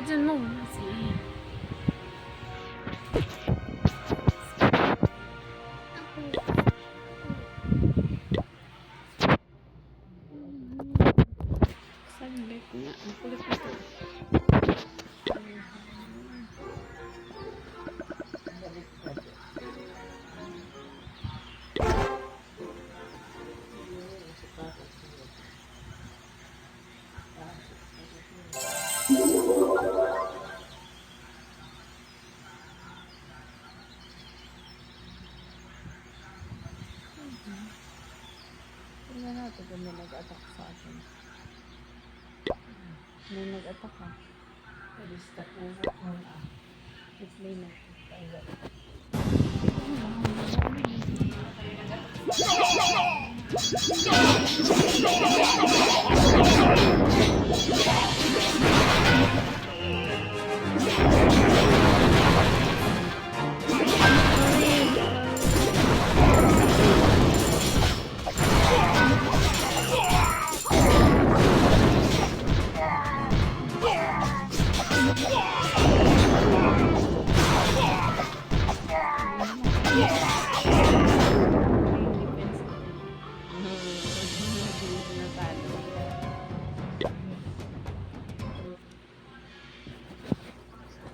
dyan mo. Sige. Saglit nga. Ang kulit na to. Tingnan natin kung may nag-attack sa atin. May nag-attack ha. Kalista po mo na. Explain natin.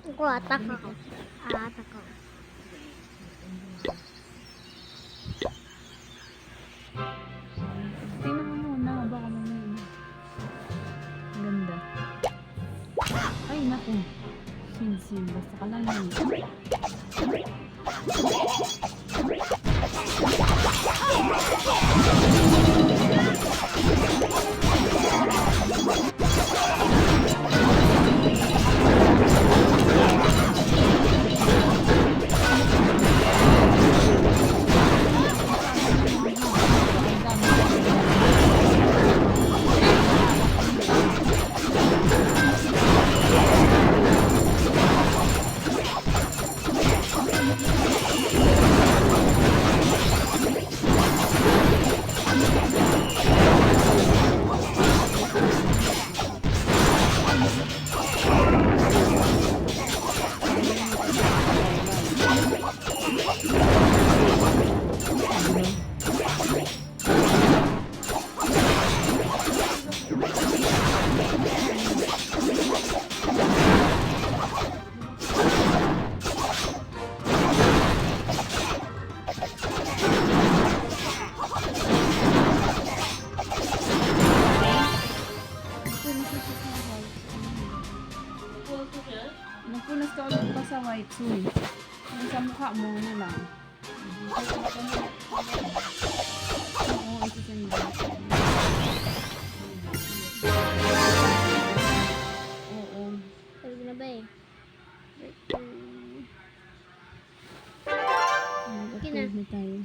Ako, atak ako. Atak ako. Tingnan mo muna. Baka mamaya. Ganda. Ay, naku. Sin. Basta ka lang yun. Nagpunas ka ulit pa sa white soon. Yung sa mukha mo na lang. Oo, isasend mo. Oo. Sabi na ba eh? Mag-upload na tayo.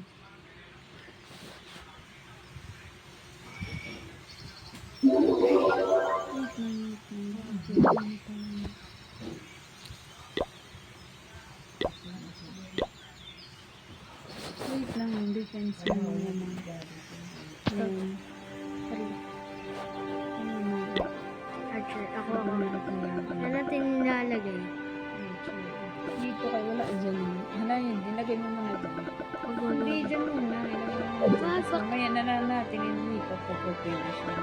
Wait lang yung defense mo naman. Ayan. Archer, ako. Ano Ano natin nilalagay? dito kayo wala dyan. Hala yun, nilagay mo muna dyan. Hindi, dyan muna. Mamaya na lang natin ilipat sa population.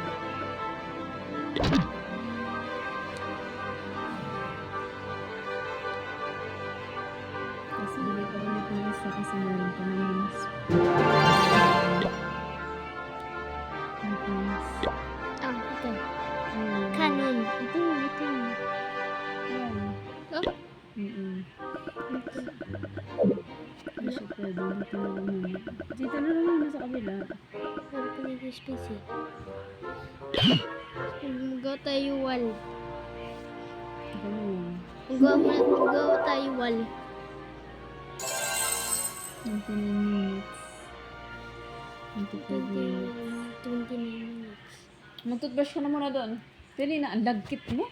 Kasi hindi ko ulit ng isa kasi meron pa naman. Ah, ito. Ayan. Canon. Ito. Ayan. Oh? Hindi siya pwede. Dito na lang muna. Dito na lang muna sa kabila. Sabi ko nito space eh. Mag-go tayo wall. Ito na yan. Mag-go tayo wall. 29 minutes. 25 minutes. 29 minutes. Mag-toothbrush ka na muna doon. Pwede na, ang lagkit mo.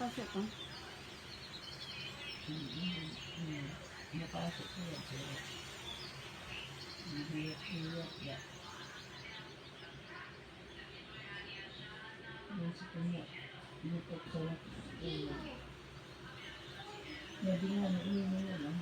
pasok ko. Napasok ko yan. Pero hihiyat ba? Nasip ko niya. Inutot ko lang. Pwede nga na iyon na lang.